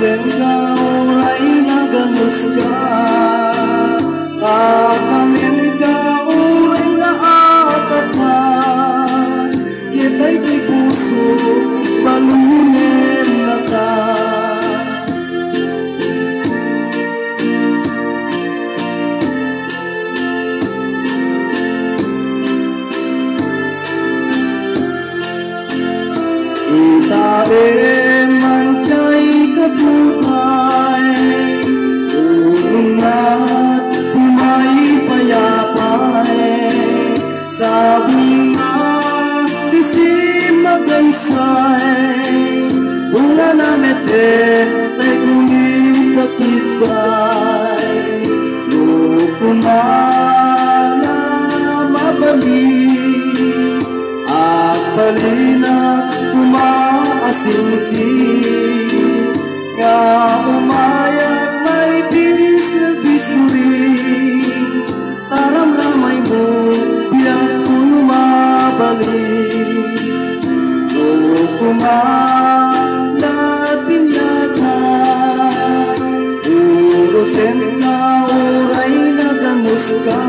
Sen ka oray naganos ka, akamen ka oray na ataka, kita'y di puso balunen na ka. Itae man kay kaputay, unat humay payapay, sabi nga disim magansay, bunga na mete tay kumipakitay, lukumana mabalik, akbalina kumaasing-sing, nga umayat may bis na bisuring, taramramay mo biyak ko lumabalik. No kumalat pinyatan, urusin ka oray nagangos ka,